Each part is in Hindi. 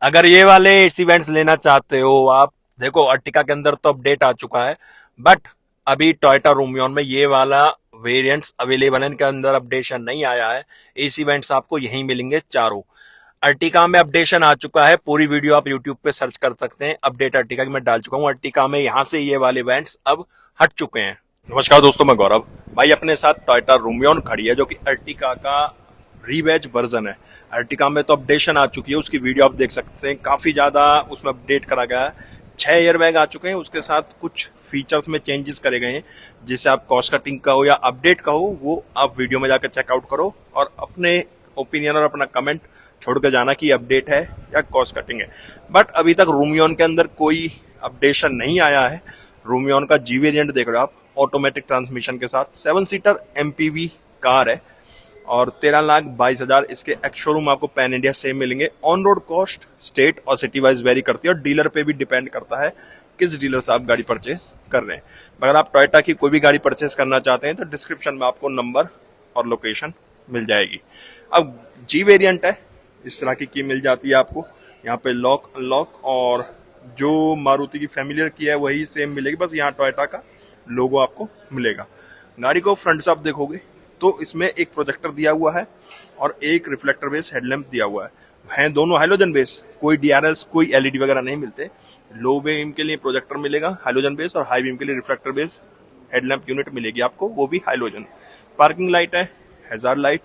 अगर ये वाले एसी वेंट्स लेना चाहते हो आप, देखो अर्टिका के अंदर तो अपडेट आ चुका है, बट अभी टोयोटा रूमियन में ये वाला वेरिएंट्स अवेलेबल है, इनके अंदर अपडेशन नहीं आया है। एसी वेंट्स आपको यहीं मिलेंगे चारों। अर्टिका में अपडेशन आ चुका है, पूरी वीडियो आप यूट्यूब पे सर्च कर सकते हैं। अपडेट अर्टिका की मैं डाल चुका हूँ। अर्टिका में यहाँ से ये वाले वेंट्स अब हट चुके हैं। नमस्कार दोस्तों, मैं गौरव। भाई अपने साथ टोयोटा रूमियन खड़ी है जो कि अर्टिका का रीबैच वर्जन है। अर्टिका में तो अपडेशन आ चुकी है, उसकी वीडियो आप देख सकते हैं। काफी ज्यादा उसमें अपडेट करा गया है। 6 एयरबैग आ चुके हैं, उसके साथ कुछ फीचर्स में चेंजेस करे गए हैं। जिसे आप कॉस्ट कटिंग का हो या अपडेट का हो, वो आप वीडियो में जाकर चेकआउट करो और अपने ओपिनियन और अपना कमेंट छोड़ के जाना कि अपडेट है या कॉस्ट कटिंग है। बट अभी तक रूमियन के अंदर कोई अपडेशन नहीं आया है। रूमियन का जी वेरिएंट देख रहे हो आप, ऑटोमेटिक ट्रांसमिशन के साथ 7 सीटर एमपीवी कार है और 13,22,000 इसके एक्स शोरूम आपको पैन इंडिया सेम मिलेंगे। ऑन रोड कॉस्ट स्टेट और सिटी वाइज वेरी करती है और डीलर पे भी डिपेंड करता है किस डीलर से आप गाड़ी परचेज कर रहे हैं। अगर आप टोयोटा की कोई भी गाड़ी परचेज करना चाहते हैं तो डिस्क्रिप्शन में आपको नंबर और लोकेशन मिल जाएगी। अब जी वेरिएंट है, इस तरह की मिल जाती है आपको। यहाँ पे लॉक अनलॉक और जो मारुति की फैमिलियर की है वही सेम मिलेगी, बस यहाँ टोयोटा का लोगो आपको मिलेगा। गाड़ी को फ्रंट से आप देखोगे तो इसमें एक प्रोजेक्टर दिया हुआ है और एक रिफ्लेक्टर बेस हेडलैम्प दिया हुआ है दोनों हाइलोजन बेस। कोई डीआरएल्स कोई एलईडी वगैरह नहीं मिलते। लो बीम के लिए प्रोजेक्टर मिलेगा हाइलोजन बेस और हाई बीम के लिए रिफ्लेक्टर बेस हेडलैम्प यूनिट मिलेगी आपको, वो भी हाइलोजन। पार्किंग लाइट है, हैजार्ड लाइट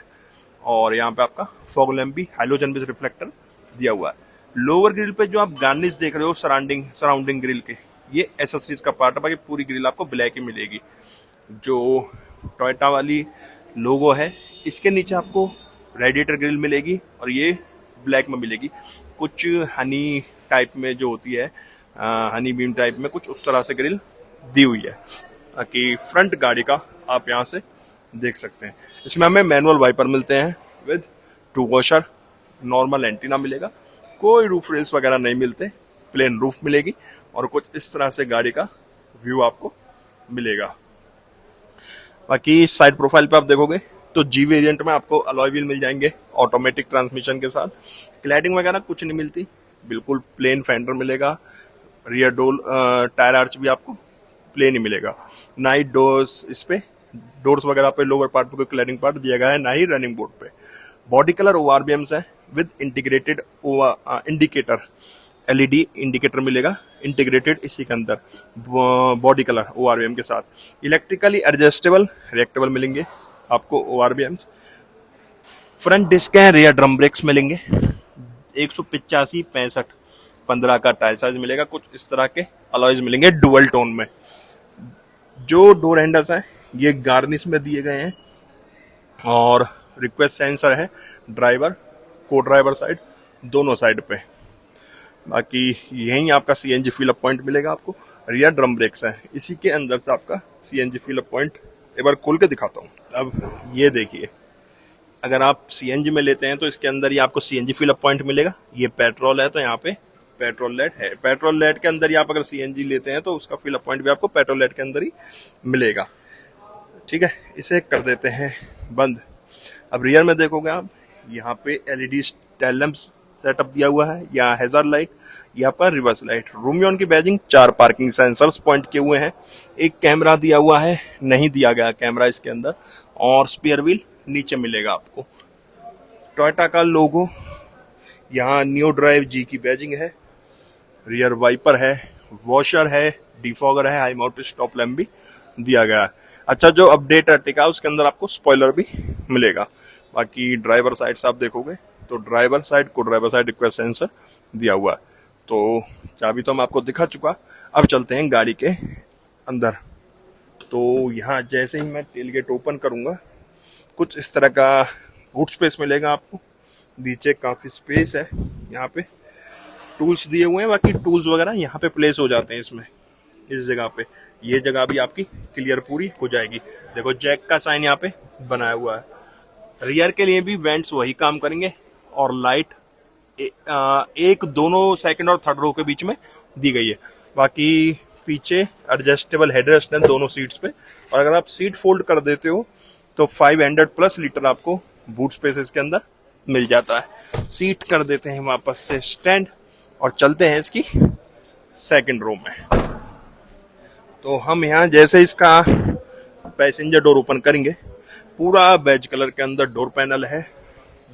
और यहाँ पे आपका फॉग लैम्प भी हाइलोजन बेस रिफ्लेक्टर दिया हुआ है। लोअर ग्रिल पे जो आप गार्निश देख रहे हो सराउंडिंग ग्रिल के, ये एसेसरीज का पार्ट है। बाकी पूरी ग्रिल आपको ब्लैक ही मिलेगी। जो टोयोटा वाली लोगो है इसके नीचे आपको रेडिएटर ग्रिल मिलेगी और ये ब्लैक में मिलेगी। कुछ हनी टाइप में जो होती है, हनी बीम टाइप में कुछ उस तरह से ग्रिल दी हुई है कि फ्रंट गाड़ी का आप यहाँ से देख सकते हैं। इसमें हमें मैनुअल वाइपर मिलते हैं विद 2 वॉशर। नॉर्मल एंटीना मिलेगा, कोई रूफ रेल्स वगैरह नहीं मिलते, प्लेन रूफ मिलेगी और कुछ इस तरह से गाड़ी का व्यू आपको मिलेगा। बाकी साइड प्रोफाइल पे आप देखोगे तो जी वेरिएंट में आपको अलॉय व्हील मिल जाएंगे ऑटोमेटिक ट्रांसमिशन के साथ। क्लैडिंग वगैरह कुछ नहीं मिलती, बिल्कुल प्लेन फेंडर मिलेगा। रियर डोर टायर आर्च भी आपको प्लेन ही मिलेगा। ना ही डोर्स इस पे डोर्स वगैरह पे लोअर पार्ट पे कोई क्लैडिंग पार्ट दिया गया है, ना ही रनिंग बोर्ड पे। बॉडी कलर ओआरबीएम्स है with integrated indicator, LED indicator मिलेगा इंटीग्रेटेड इसी के अंदर बॉडी कलर ओआरबीएम के साथ। इलेक्ट्रिकली एडजस्टेबल रिएक्टेबल मिलेंगे आपको ओआरबीएम्स। फ्रंट डिस्क है, रियर ड्रम ब्रेक्स मिलेंगे। 185 65 15 का टायर साइज मिलेगा। कुछ इस तरह के अलॉयज मिलेंगे डुअल टोन में। जो डोर हैंडल्स है ये गार्निश में दिए गए हैं और रिक्वेस्ट सेंसर है ड्राइवर को ड्राइवर साइड दोनों साइड पे। बाकी यहीं आपका सीएनजी फिल अप पॉइंट मिलेगा आपको। रियर ड्रम ब्रेक्स है, इसी के अंदर से आपका सीएनजी फिल अप पॉइंट एक बार खोल के दिखाता हूँ। अब ये देखिए, अगर आप सीएनजी में लेते हैं तो इसके अंदर ही आपको सीएनजी फिल अप पॉइंट मिलेगा। ये पेट्रोल है तो यहाँ पे पेट्रोल लेट है। पेट्रोल लेट के अंदर ही आप अगर सीएनजी लेते हैं तो उसका फिल अप पॉइंट भी आपको पेट्रोल लेट के अंदर ही मिलेगा। ठीक है, इसे कर देते हैं बंद। अब रियर में देखोगे आप, यहाँ पे एलईडी टेल लैंप सेटअप दिया हुआ है, यहाँ हैजार्ड लाइट, ये आपका रिवर्स लाइट। रूमियन की बैजिंग 4 पार्किंग सेंसर्स पॉइंट किए हुए हैं। एक कैमरा दिया हुआ है, नहीं दिया गया कैमरा इसके अंदर, और स्पेयर व्हील नीचे मिलेगा आपको। टोयोटा का लोगो, यहाँ न्यू ड्राइव जी की बैजिंग है। रियर वाइपर है, वॉशर है, डिफॉगर है, हाई माउंटेड स्टॉप लैम्प भी दिया गया है। अच्छा, जो अपडेट अर्टिका उसके अंदर आपको स्पॉइलर भी मिलेगा। बाकी ड्राइवर साइड से आप देखोगे तो ड्राइवर साइड को ड्राइवर साइड रिक्वेस्ट सेंसर दिया हुआ है। तो चाबी तो मैं आपको दिखा चुका। अब चलते हैं गाड़ी के अंदर। तो यहाँ जैसे ही मैं टेल गेट ओपन करूंगा कुछ इस तरह का बूट स्पेस मिलेगा आपको। नीचे काफी स्पेस है, यहाँ पे टूल्स दिए हुए हैं। बाकी टूल्स वगैरह यहाँ पे प्लेस हो जाते हैं इसमें, इस जगह पे। ये जगह भी आपकी क्लियर पूरी हो जाएगी। देखो जैक का साइन यहाँ पे बनाया हुआ है। रियर के लिए भी वेंट्स वही काम करेंगे और लाइट एक दोनों सेकंड और थर्ड रो के बीच में दी गई है। बाकी पीछे एडजस्टेबल हेडरेस्ट है दोनों सीट्स पे। और अगर आप सीट फोल्ड कर देते हो तो 500+ लीटर आपको बूट स्पेस इसके अंदर मिल जाता है। सीट कर देते हैं वापस से स्टैंड। और चलते हैं इसकी सेकंड रो में। तो हम यहाँ जैसे इसका पैसेंजर डोर ओपन करेंगे, पूरा बेज कलर के अंदर डोर पैनल है,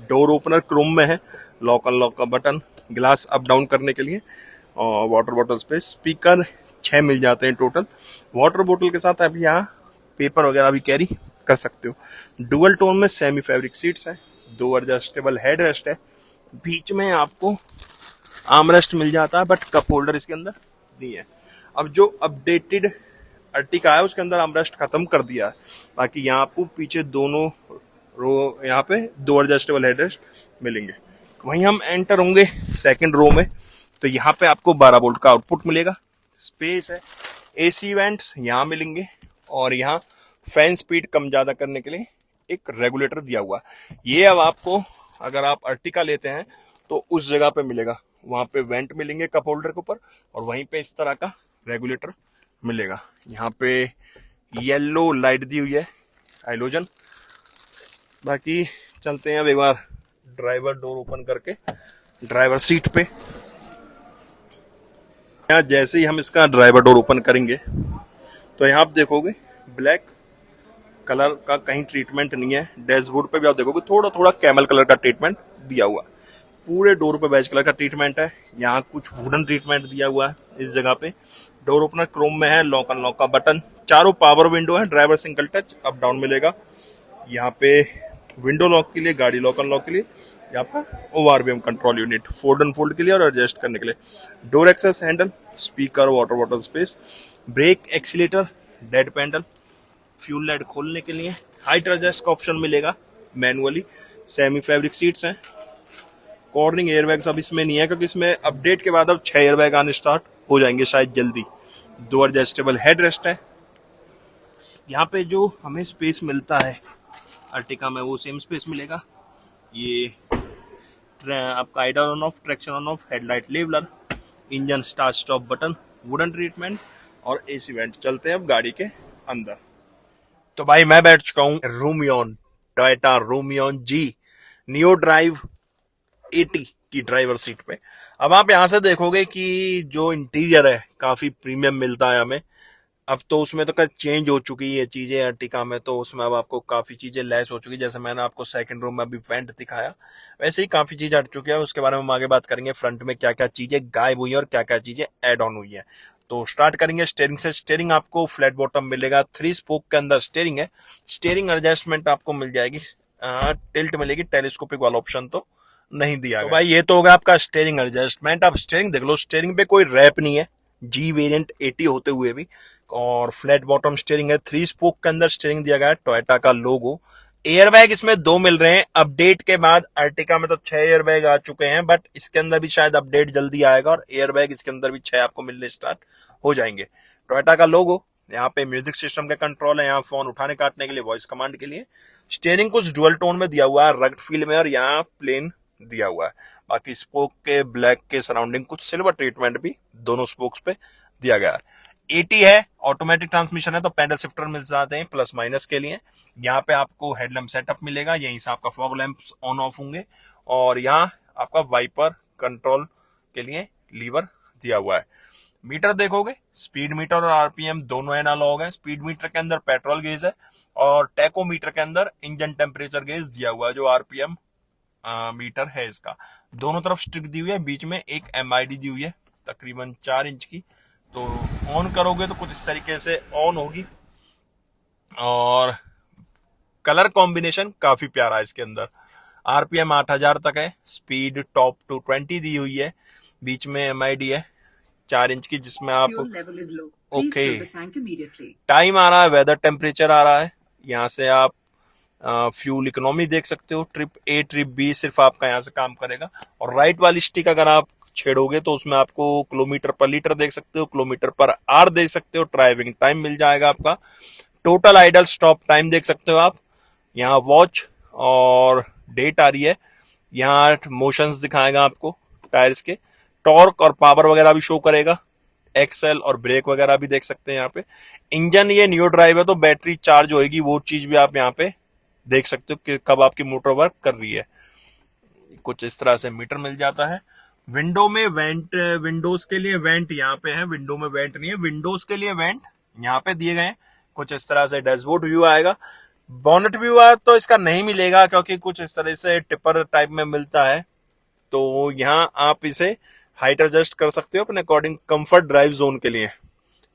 डोर ओपनर क्रोम में है, लॉक अनलॉक का बटन, ग्लास अप डाउन करने के लिए, और वाटर बॉटल स्पेस, स्पीकर 6 मिल जाते हैं टोटल। वाटर बोतल के साथ आप यहाँ पेपर वगैरह भी कैरी कर सकते हो। डुअल टोन में सेमी फैब्रिक सीट्स है, 2 एडजस्टेबल हेड रेस्ट है, बीच में आपको आर्मरेस्ट मिल जाता है, बट कप होल्डर इसके अंदर नहीं है। अब जो अपडेटेड अर्टिका है उसके अंदर आर्मरेस्ट खत्म कर दिया है, बाकी यहाँ आपको पीछे दोनों रो यहाँ पे 2 एडजस्टेबल हेडरेस्ट मिलेंगे। वहीं हम एंटर होंगे सेकंड रो में, तो यहाँ पे आपको 12 वोल्ट का आउटपुट मिलेगा, स्पेस है, एसी वेंट्स यहाँ मिलेंगे, और यहाँ फैन स्पीड कम ज्यादा करने के लिए एक रेगुलेटर दिया हुआ है। ये अब आपको अगर आप अर्टिका लेते हैं तो उस जगह पे मिलेगा, वहां पे वेंट मिलेंगे कप होल्डर के ऊपर, और वहीं पे इस तरह का रेगुलेटर मिलेगा। यहाँ पे येलो लाइट दी हुई है, हाइलोजन। बाकी चलते हैं अब एक बार ड्राइवर डोर ओपन करके ड्राइवर सीट पे। यहाँ जैसे ही हम इसका ड्राइवर डोर ओपन करेंगे तो यहाँ आप देखोगे ब्लैक कलर का कहीं ट्रीटमेंट नहीं है। डैशबोर्ड पे भी आप देखोगे थोड़ा थोड़ा कैमल कलर का ट्रीटमेंट दिया हुआ है। पूरे डोर पे बेज कलर का ट्रीटमेंट है। यहाँ कुछ वुडन ट्रीटमेंट दिया हुआ है इस जगह पे। डोर ओपनर क्रोम में है, लॉक अनलॉक का बटन, चारों पावर विंडो है, driver single touch up down मिलेगा। यहाँ पे विंडो लॉक के लिए, गाड़ी लॉक अनलॉक के लिए, यहाँ पर ORVM control unit, fold and fold के लिए और एडजस्ट करने के लिए, door access handle, speaker, water bottle space, brake, accelerator, dead pedal, fuel lid खोलने के लिए, हाइट एडजस्ट का ऑप्शन मिलेगा मैनुअली, सेमी फैब्रिक सीट्स हैं। कॉर्निंग एयरबैग्स अब इसमें नहीं है क्योंकि इसमें अपडेट के बाद अब 6 एयरबैग आने स्टार्ट हो जाएंगे शायद जल्दी। 2 एडजस्टेबल हेड रेस्ट है। यहाँ पे जो हमें स्पेस मिलता है अर्टिका में वो सेम स्पेस मिलेगा। ये आपका आइडर on off, traction on off, headlight leveller, engine start stop button, wooden treatment और एसी वेंट। चलते हैं अब गाड़ी के अंदर। तो भाई मैं बैठ चुका हूँ रूमियन, टोयोटा रूमियन जी नियो ड्राइव 80 की ड्राइवर सीट पे। अब आप यहां से देखोगे कि जो इंटीरियर है काफी प्रीमियम मिलता है हमें। अब तो उसमें तो कर चेंज हो चुकी है चीजें अर्टिका में, तो उसमें अब आपको काफी चीजें लेस हो चुकी है। जैसे मैंने आपको सेकंड रूम में अभी वेंट दिखाया, वैसे ही काफी चीजें हट चुकी है। उसके बारे में हम आगे बात करेंगे, फ्रंट में क्या क्या चीजें गायब हुई है और क्या क्या चीजें एड ऑन हुई है। तो स्टार्ट करेंगे स्टीयरिंग से। स्टीयरिंग आपको फ्लैट बॉटम मिलेगा, 3 स्पोक के अंदर स्टीयरिंग है। स्टीयरिंग एडजस्टमेंट आपको मिल जाएगी, टिल्ट मिलेगी, टेलीस्कोपिक वाला ऑप्शन तो नहीं दिया। तो भाई ये तो होगा आपका स्टीयरिंग एडजस्टमेंट। आप स्टीयरिंग देख लो, स्टीयरिंग पे कोई रैप नहीं है, जी वेरिएंट 80 होते हुए भी, और फ्लैट बॉटम स्टीयरिंग है। 3 स्पोक के अंदर स्टीयरिंग दिया गया है, टोयोटा का लोगो। एयरबैग इसमें 2 मिल रहे हैं। अपडेट के बाद अर्टिका में तो 6 एयरबैग आ चुके हैं, बट इसके अंदर भी शायद अपडेट जल्दी आएगा और एयरबैग इसके अंदर भी 6 आपको मिलने स्टार्ट हो जाएंगे। टोयोटा का लोगो, यहाँ पे म्यूजिक सिस्टम का कंट्रोल है, यहाँ फोन उठाने काटने के लिए, वॉइस कमांड के लिए। स्टीयरिंग कुछ डुअल टोन में दिया हुआ है, रग्ड फील में, और यहाँ प्लेन दिया हुआ है। बाकी स्पोक के ब्लैक के सराउंडिंग कुछ सिल्वर ट्रीटमेंट भी दोनों स्पोक्स पे दिया गया है। 80 है, ऑटोमेटिक ट्रांसमिशन है, तो पैडल शिफ्टर मिल जाते हैं प्लस माइनस के लिए। यहाँ पे आपको हेडलैम्प सेटअप मिलेगा, यहीं से आपका फॉग लैंप्स ऑन ऑफ होंगे, और यहाँ आपका वाइपर कंट्रोल के लिए लीवर दिया हुआ है। मीटर देखोगे, स्पीड मीटर और आरपीएम दोनों एनालॉग है। स्पीड मीटर के अंदर पेट्रोल गेज है और टैकोमीटर के अंदर इंजन टेम्परेचर गेज दिया हुआ है, जो आरपीएम मीटर है इसका। दोनों तरफ स्टिक दी हुई है, बीच में एक एमआईडी दी हुई है तकरीबन 4 इंच की। तो ऑन करोगे तो कुछ इस तरीके से ऑन होगी, और कलर कॉम्बिनेशन काफी प्यारा है इसके अंदर। आरपीएम 8000 तक है, स्पीड टॉप टू 20 दी हुई है, बीच में एमआईडी है 4 इंच की, जिसमें आप ओके टाइम आ रहा है, वेदर टेम्परेचर आ रहा है। यहाँ से आप फ्यूल इकोनॉमी देख सकते हो, ट्रिप ए ट्रिप बी सिर्फ आपका यहाँ से काम करेगा। और राइट वाली स्टिक अगर आप छेड़ोगे तो उसमें आपको किलोमीटर पर लीटर देख सकते हो, किलोमीटर पर आवर देख सकते हो, ड्राइविंग टाइम मिल जाएगा आपका, टोटल आइडल स्टॉप टाइम देख सकते हो आप। यहाँ वॉच और डेट आ रही है, यहाँ मोशंस दिखाएगा आपको टायर्स के, टॉर्क और पावर वगैरह भी शो करेगा, एक्सेल और ब्रेक वगैरह भी देख सकते हैं यहाँ पे। इंजन ये न्यू ड्राइव है तो बैटरी चार्ज होएगी, वो चीज भी आप यहाँ पे देख सकते हो कि कब आपकी मोटर वर्क कर रही है। कुछ इस तरह से मीटर मिल जाता है। विंडो में वेंट, विंडोज के लिए वेंट यहाँ पे है, विंडो में वेंट नहीं है, विंडोज के लिए वेंट यहाँ पे दिए गए हैं। कुछ इस तरह से डैशबोर्ड व्यू आएगा। बोनेट व्यू आया तो इसका नहीं मिलेगा, क्योंकि कुछ इस तरह से टिपर टाइप में मिलता है। तो यहाँ आप इसे हाइट एडजस्ट कर सकते हो अपने अकॉर्डिंग कंफर्ट ड्राइव जोन के लिए।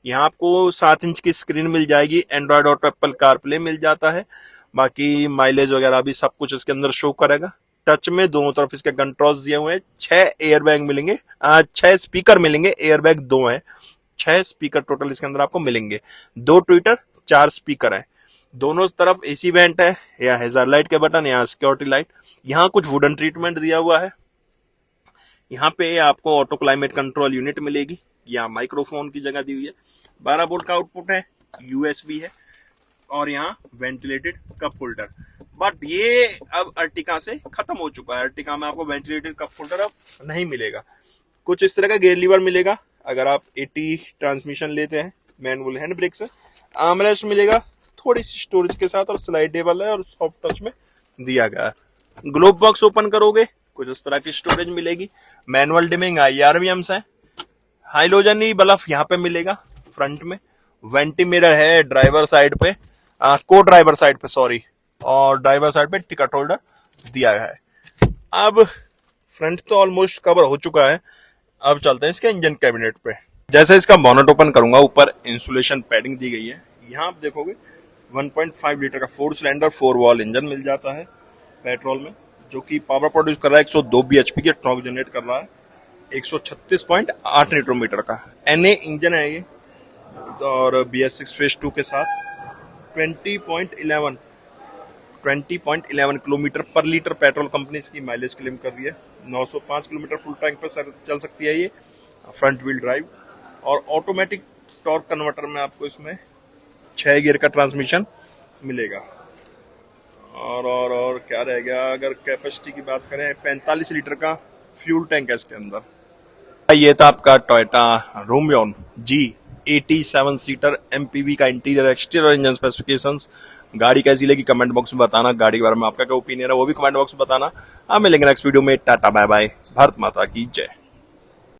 यहाँ आपको 7 इंच की स्क्रीन मिल जाएगी, एंड्रॉयड और एप्पल कारप्ले मिल जाता है, बाकी माइलेज वगैरह भी सब कुछ इसके अंदर शो करेगा। टच में दोनों तरफ इसके कंट्रोल्स दिए हुए हैं। 6 एयरबैग मिलेंगे, 6 स्पीकर मिलेंगे, एयरबैग 2 है, 6 स्पीकर टोटल इसके अंदर आपको मिलेंगे। 2 ट्विटर, 4 स्पीकर है। दोनों तरफ एसी वेंट है, या हेजार्ड लाइट के बटन, यहाँ सिक्योरिटी लाइट। यहाँ कुछ वुडन ट्रीटमेंट दिया हुआ है। यहाँ पे आपको ऑटो क्लाइमेट कंट्रोल यूनिट मिलेगी, यहाँ माइक्रोफोन की जगह दी हुई है। 12 वोल्ट का आउटपुट है, यूएसबी है, और यहाँ वेंटिलेटेड कप होल्डर। बट ये अब अर्टिका से खत्म हो चुका है। अर्टिका में आपको वेंटिलेटेड कप होल्डर अब नहीं मिलेगा। कुछ इस तरह का गियर लीवर मिलेगा अगर आप 80 ट्रांसमिशन लेते हैं, मैनुअल हैंड ब्रेक से। आर्मरेस्ट मिलेगा थोड़ी सी स्टोरेज के साथ, और स्लाइडेबल है और सॉफ्ट टच में दिया गया है। ग्लोब बॉक्स ओपन करोगे कुछ इस तरह की स्टोरेज मिलेगी। मैनुअल डिमिंग IRVMs है। हाइलोजन बल्ब यहाँ पे मिलेगा फ्रंट में। वेंटी मिरर है ड्राइवर साइड पे, को ड्राइवर साइड पे सॉरी, और ड्राइवर साइड पे टिकट होल्डर दिया गया है। अब फ्रंट तो ऑलमोस्ट कवर हो चुका है। अब चलते हैं इसके इंजन कैबिनेट पे। जैसे इसका बोनेट ओपन करूंगा, ऊपर इंसुलेशन पैडिंग दी गई है। यहाँ आप देखोगे 1.5 लीटर का 4 सिलेंडर 4 वॉल इंजन मिल जाता है पेट्रोल में, जो कि पावर प्रोड्यूस कर रहा है 102 bhp के टॉर्क जनरेट कर रहा है 136.8 न्यूटन मीटर का। NA इंजन है ये, और BS6 फेज 2 के साथ 20.11 किलोमीटर पर लीटर पेट्रोल कंपनी इसकी माइलेज क्लेम कर रही है। 905 किलोमीटर फुल टैंक पर चल सकती है ये। फ्रंट व्हील ड्राइव और ऑटोमेटिक टॉर्क कन्वर्टर में आपको इसमें 6 गियर का ट्रांसमिशन मिलेगा। और क्या रह गया, अगर कैपेसिटी की बात करें 45 लीटर का फ्यूल टैंक है इसके अंदर। ये था आपका Toyota Rumion G 87 seater MPV का इंटीरियर एक्सटीरियर इंजन स्पेसिफिकेशंस। गाड़ी कैसी लगी कमेंट बॉक्स में बताना। गाड़ी के बारे में आपका क्या ओपिनियन है वो भी कमेंट बॉक्स में बताना। मिलेंगे नेक्स्ट वीडियो में। टाटा बाय बाय, भारत माता की जय।